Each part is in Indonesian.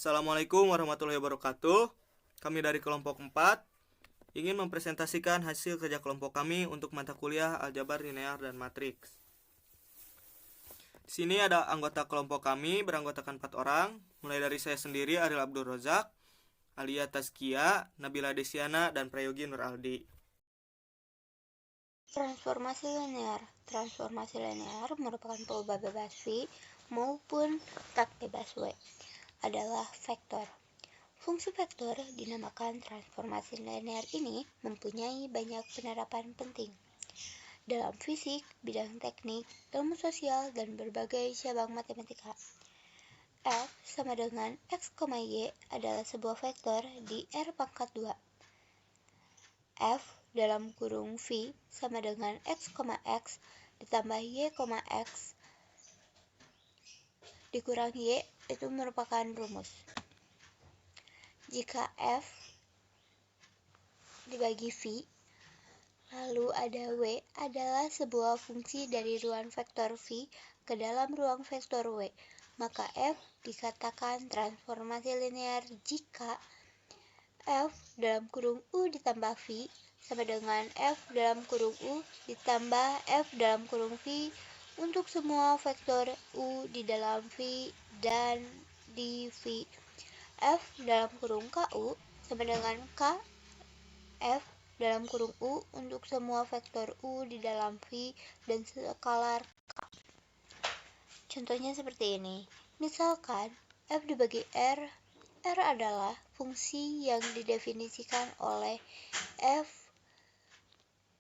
Assalamualaikum warahmatullahi wabarakatuh. Kami dari kelompok 4 ingin mempresentasikan hasil kerja kelompok kami untuk mata kuliah aljabar linear dan matriks. Di sini ada anggota kelompok kami beranggotakan 4 orang, mulai dari saya sendiri Ariel Abdul Rozak, Alia Tazkia, Nabila Desiana, dan Prayogi Nuraldi. Transformasi linear. Transformasi linear merupakan perubahan bebas V maupun tak bebas W adalah vektor. Fungsi vektor dinamakan transformasi linear ini mempunyai banyak penerapan penting dalam fisik, bidang teknik, ilmu sosial, dan berbagai cabang matematika. F sama dengan X, Y adalah sebuah vektor di R pangkat 2. F dalam kurung V sama dengan X, ditambah Y, X dikurang Y itu merupakan rumus. Jika F dibagi V, lalu ada W adalah sebuah fungsi dari ruang vektor V ke dalam ruang vektor W, maka F dikatakan transformasi linear jika F dalam kurung U ditambah V sama dengan F dalam kurung U ditambah F dalam kurung V untuk semua vektor U di dalam V dan di V. F dalam kurung KU sama dengan K F dalam kurung U untuk semua vektor U di dalam V dan skalar K. Contohnya seperti ini. Misalkan F dibagi R adalah fungsi yang didefinisikan oleh F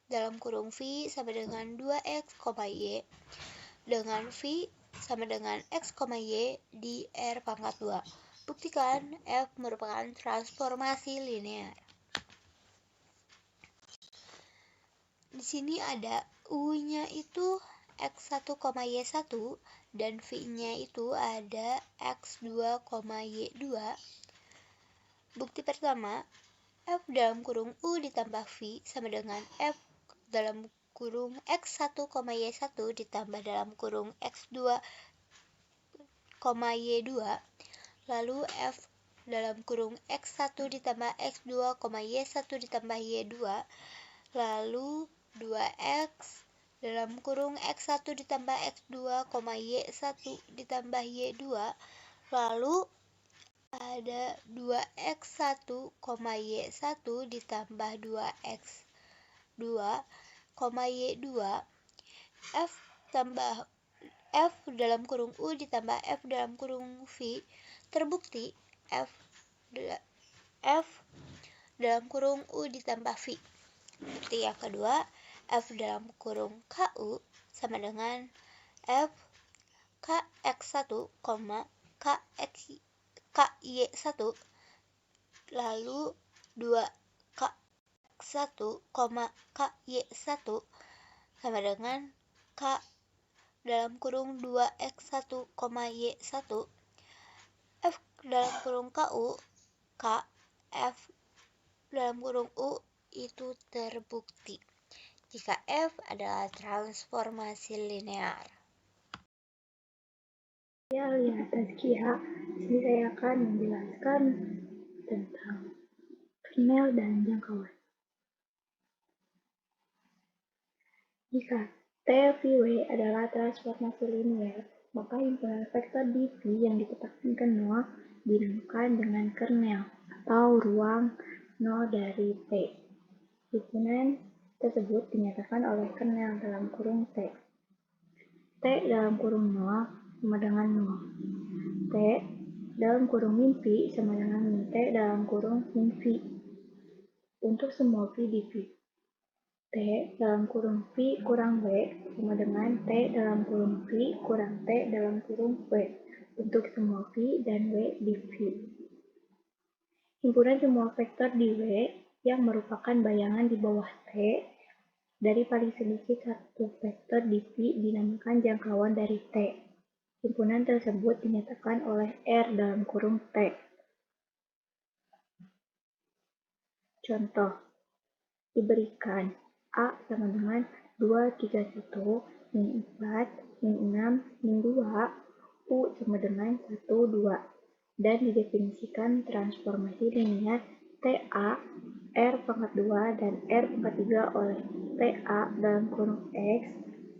dalam kurung V sama dengan 2X, Y dengan V sama dengan X, Y di R pangkat 2. Buktikan F merupakan transformasi linear. Di sini ada U-nya itu X1, Y1 dan V-nya itu ada X2, Y2. Bukti pertama, F dalam kurung U ditambah V sama dengan F dalam kurung X1, Y1 ditambah dalam kurung X2, Y2. Lalu F dalam kurung X1 ditambah X2, Y1 ditambah Y2. Lalu 2X dalam kurung X1 ditambah X2, Y1 ditambah Y2. Lalu ada 2X1, Y1 ditambah 2X2, Y2. F dalam kurung U ditambah F dalam kurung V. Terbukti F dalam kurung U ditambah V. Bukti yang kedua, F dalam kurung KU sama dengan F KX1, KY1, lalu 2KX1, KY1 sama dengan K dalam kurung 2X1, Y1. F dalam kurung KU, K, F dalam kurung U itu terbukti jika F adalah transformasi linear. Saya Alia Tazkia. Di sini saya akan menjelaskan tentang kernel dan jangkauan. Jika T V W adalah transformasi linear, maka himpunan vektor di V yang dipetakan nol dinamakan dengan kernel atau ruang nol dari T. Himpunan tersebut dinyatakan oleh kernel dalam kurung T. T dalam kurung 0 sama dengan 0. T dalam kurung min V sama dengan min T dalam kurung min V. Untuk semua V di V. T dalam kurung V kurang W sama dengan T dalam kurung V kurang T dalam kurung W untuk semua V dan W di V. Himpunan semua vektor di W yang merupakan bayangan di bawah T dari paling sedikit satu vektor di V dinamakan jangkauan dari T. Himpunan tersebut dinyatakan oleh R dalam kurung T. Contoh, diberikan A sama dengan 2, 3, 1, min 4, min 6, min 2, U sama dengan 1, 2. dan didefinisikan transformasi linear TA R pangkat 2 dan R pangkat 3 oleh TA dalam kurung X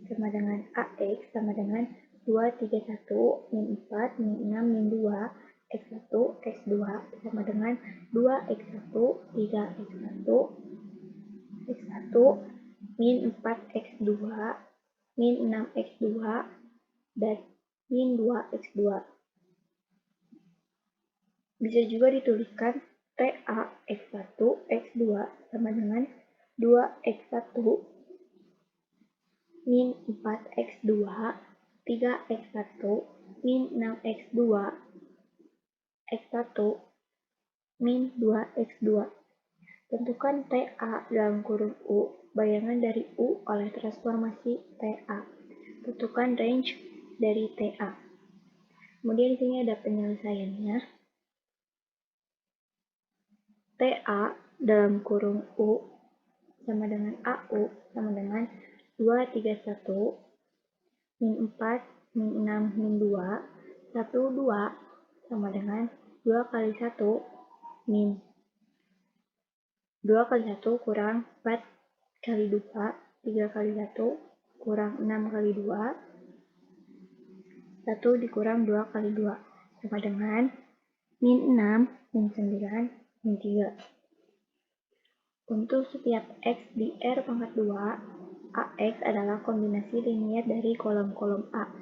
sama dengan AX sama dengan 2, 3, 1, min 4, min 6, min 2, X1, X2 sama dengan 2X1, 3X1, X1, min 4X2, min 6X2, dan min 2X2. Bisa juga dituliskan TA X1, X2 sama dengan 2X1, min 4X2, 3X1, min 6X2, X1, min 2X2. Tentukan TA dalam kurung U, bayangan dari U oleh transformasi TA. Tentukan range dari TA. Kemudian di sini ada penyelesaiannya. TA dalam kurung U sama dengan AU sama dengan 2, 3, 1, min 4, min 6, min 2, 1, 2 sama dengan 2 kali 1, min 2 kali 1 kurang 4 kali 2, 3 kali 1 kurang 6 kali 2, 1 dikurang 2 kali 2 sama dengan min 6, min 9, min 3. Untuk setiap X di R pangkat 2, AX adalah kombinasi linier dari kolom-kolom A.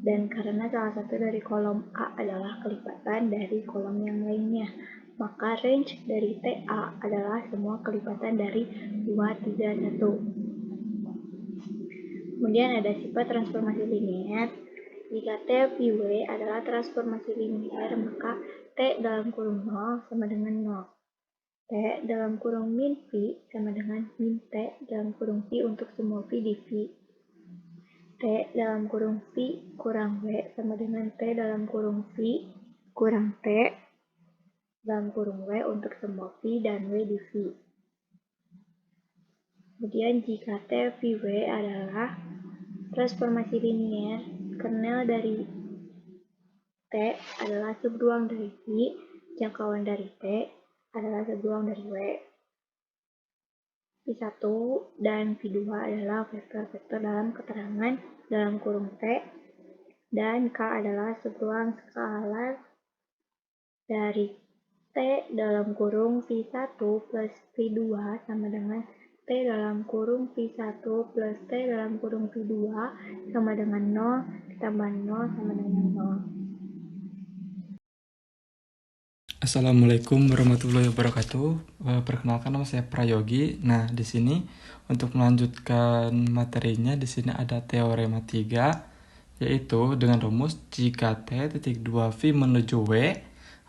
Dan karena salah satu dari kolom A adalah kelipatan dari kolom yang lainnya, maka range dari TA adalah semua kelipatan dari 2, 3, 1. Kemudian ada sifat transformasi linear. Jika T Phi W adalah transformasi linear, maka T dalam kurung 0 sama dengan 0. T dalam kurung min Phi sama dengan min T dalam kurung Phi untuk semua Phi di Phi. T dalam kurung Phi kurang W sama dengan T dalam kurung Phi kurang T dalam kurung W untuk semua Phi dan W di Phi. Kemudian jika T Phi W adalah transformasi linear, kernel dari T adalah subruang dari Phi, jangkauan dari T adalah subruang dari W. Phi1 dan Phi2 adalah vektor-vektor dalam keterangan dalam kurung T, dan K adalah subruang skalar dari T dalam kurung Phi1 plus Phi2 sama dengan T dalam kurung Phi1 plus T dalam kurung Phi2 sama dengan 0 ditambah 0 sama dengan 0. Assalamualaikum warahmatullahi wabarakatuh. Perkenalkan, nama saya Prayogi. Nah, di sini untuk melanjutkan materinya, di sini ada teorema 3, yaitu dengan rumus jika T.2 Phi menuju W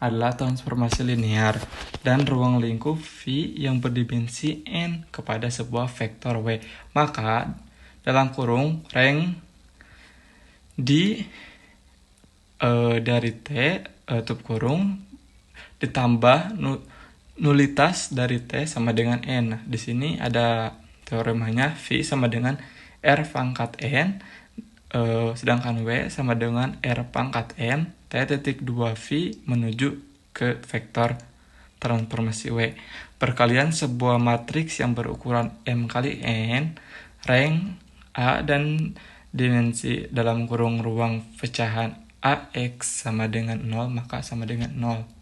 adalah transformasi linear dan ruang lingkup Phi yang berdimensi n kepada sebuah vektor W, maka dalam kurung rank dari T tutup kurung ditambah nulitas dari T sama dengan N. Nah, di sini ada teoremanya Phi sama dengan R pangkat N, sedangkan W sama dengan R pangkat N, T.2 Phi menuju ke vektor transformasi W. Perkalian sebuah matriks yang berukuran M kali N, rank A dan dimensi dalam kurung ruang pecahan AX sama dengan 0, maka sama dengan 0.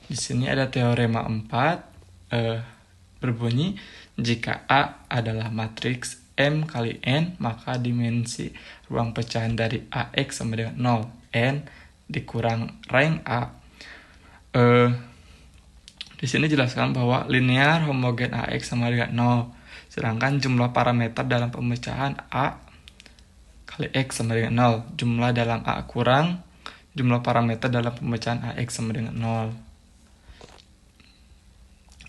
Di sini ada teorema 4, berbunyi jika A adalah matriks M kali N, maka dimensi ruang pecahan dari AX sama dengan 0, N dikurang rank A. Di sini jelaskan bahwa linear homogen AX sama dengan 0, sedangkan jumlah parameter dalam pemecahan A kali X sama dengan 0, jumlah dalam A kurang jumlah parameter dalam pemecahan AX sama dengan 0.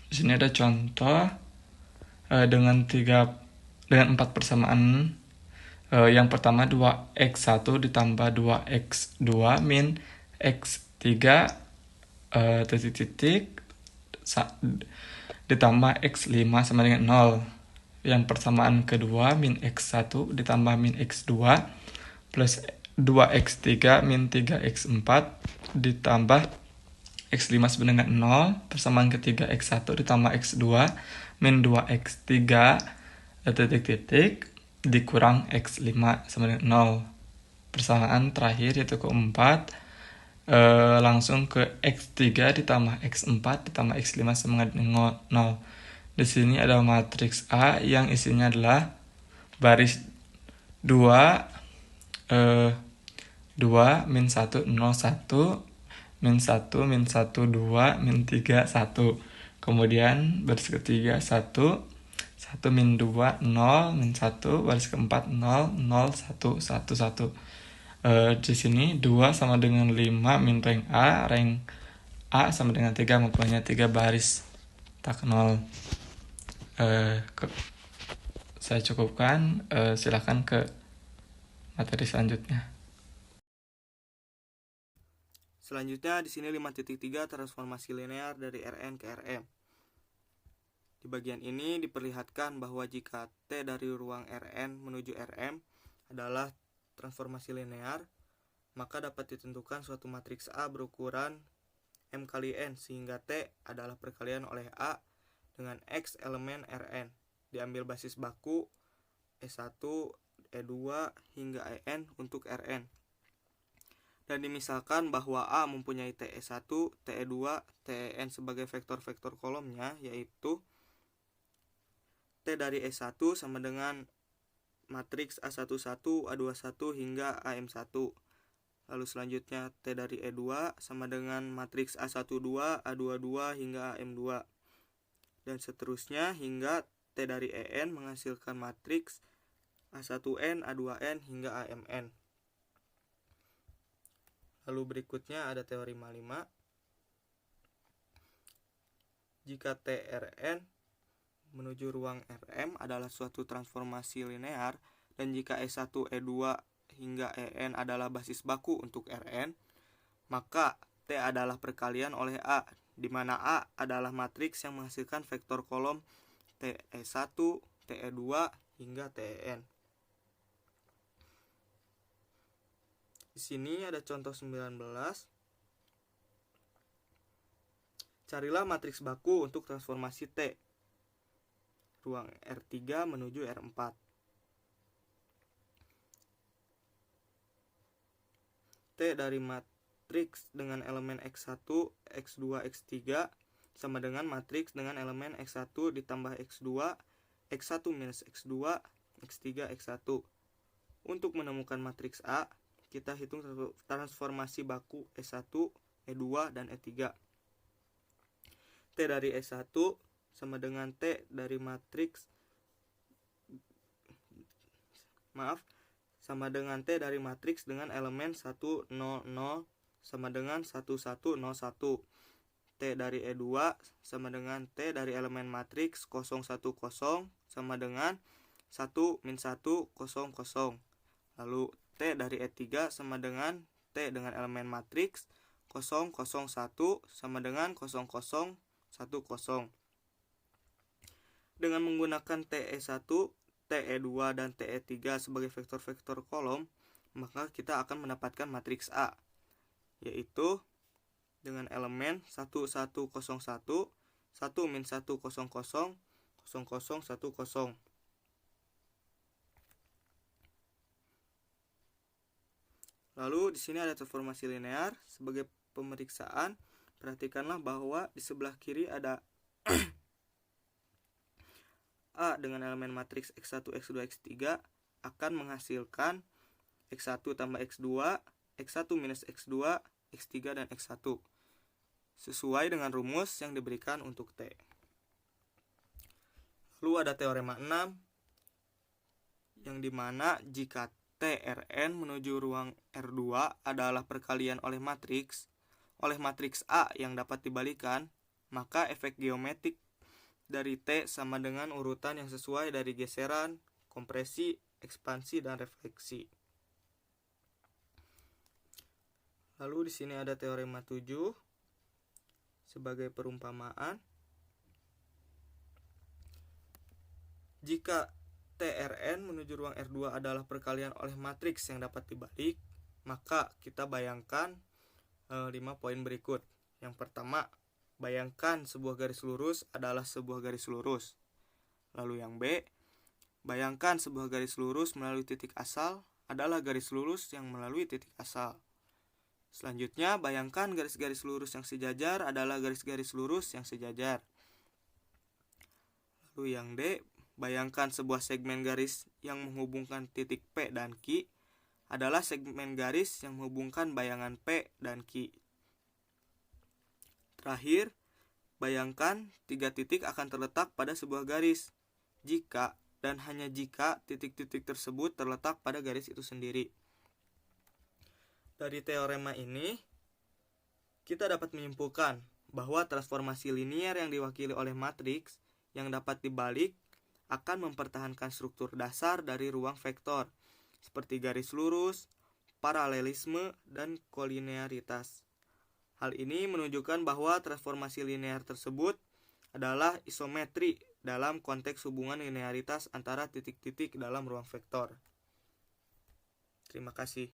Di sini ada contoh dengan 4 persamaan. Yang pertama 2x1 ditambah 2x2 min x3 ditambah x5 sama dengan 0. Yang persamaan kedua min x1 ditambah min x2 plus 2x3 min 3x4 ditambah X5 sama dengan 0, persamaan ketiga X1 ditambah X2 min 2X3 titik-titik dikurang X5 sama dengan 0. Persamaan terakhir yaitu keempat, langsung ke X3 ditambah X4 ditambah X5 sama dengan 0. Di sini ada matriks A yang isinya adalah baris 2 min 1 0 1 min 1 min 1 2 min 3 1. Kemudian baris ketiga 1 min 2 0 min 1, baris keempat 0 0 1 1 1. Di sini 2 sama dengan 5 min rank A sama dengan 3, mempunyai 3 baris tak 0. Saya cukupkan, silakan ke materi selanjutnya. Selanjutnya di sini 5.3 transformasi linear dari Rn ke Rm. Di bagian ini diperlihatkan bahwa jika T dari ruang Rn menuju Rm adalah transformasi linear, maka dapat ditentukan suatu matriks A berukuran M kali N, sehingga T adalah perkalian oleh A dengan X elemen Rn. Diambil basis baku E1, E2 hingga En untuk Rn. Dan dimisalkan bahwa A mempunyai TE1, TE2, TEN sebagai vektor-vektor kolomnya, yaitu T dari E1 sama dengan matriks A11, A21 hingga AM1. Lalu selanjutnya T dari E2 sama dengan matriks A12, A22 hingga AM2. Dan seterusnya hingga T dari EN menghasilkan matriks A1N, A2N hingga AMN. Lalu berikutnya ada teorema 5. Jika TRN menuju ruang Rm adalah suatu transformasi linear, dan jika E1, E2 hingga En adalah basis baku untuk Rn, maka T adalah perkalian oleh A, di mana A adalah matriks yang menghasilkan vektor kolom TE1, TE2 hingga TEN. Di sini ada contoh 19. Carilah matriks baku untuk transformasi T ruang R3 menuju R4. T dari matriks dengan elemen X1, X2, X3 sama dengan matriks dengan elemen X1 ditambah X2, X1 minus X2, X3, X1. Untuk menemukan matriks A, kita hitung transformasi baku E1, E2, dan E3. T dari E1 sama dengan T dari matriks sama dengan T dari matriks dengan elemen 1, 0, 0 sama dengan 1, 1, 0, 1. T dari E2 sama dengan T dari elemen matriks 0, 1, 0 sama dengan 1, min 1, 0, 0. Lalu T dari E3 sama dengan T dengan elemen matriks 0, 0, 1 sama dengan 0, 0, 1, 0. Dengan menggunakan TE1, TE2, dan TE3 sebagai vektor-vektor kolom, maka kita akan mendapatkan matriks A, yaitu dengan elemen 1, 1, 0, 1, 1, min 1, 0, 0, 0, 0, 1, 0. Lalu di sini ada transformasi linear sebagai pemeriksaan. Perhatikanlah bahwa di sebelah kiri ada A dengan elemen matriks X1, X2, X3 akan menghasilkan X1 tambah X2, X1 minus X2, X3, dan X1 sesuai dengan rumus yang diberikan untuk T. Lalu ada teorema 6 yang dimana jika TRN menuju ruang R2 adalah perkalian oleh matriks A yang dapat dibalikan, maka efek geometrik dari T sama dengan urutan yang sesuai dari geseran, kompresi, ekspansi, dan refleksi. Lalu di sini ada teorema 7 sebagai perumpamaan. Jika TRN menuju ruang R2 adalah perkalian oleh matriks yang dapat dibalik, maka kita bayangkan 5 poin berikut. Yang pertama, bayangkan sebuah garis lurus adalah sebuah garis lurus. Lalu yang B, bayangkan sebuah garis lurus melalui titik asal adalah garis lurus yang melalui titik asal. Selanjutnya, bayangkan garis-garis lurus yang sejajar adalah garis-garis lurus yang sejajar. Lalu yang D, bayangkan sebuah segmen garis yang menghubungkan titik P dan Q adalah segmen garis yang menghubungkan bayangan P dan Q. Terakhir, bayangkan 3 titik akan terletak pada sebuah garis jika dan hanya jika titik-titik tersebut terletak pada garis itu sendiri. Dari teorema ini, kita dapat menyimpulkan bahwa transformasi linier yang diwakili oleh matriks yang dapat dibalik akan mempertahankan struktur dasar dari ruang vektor, seperti garis lurus, paralelisme, dan kolinearitas. Hal ini menunjukkan bahwa transformasi linear tersebut adalah isometri dalam konteks hubungan linearitas antara titik-titik dalam ruang vektor. Terima kasih.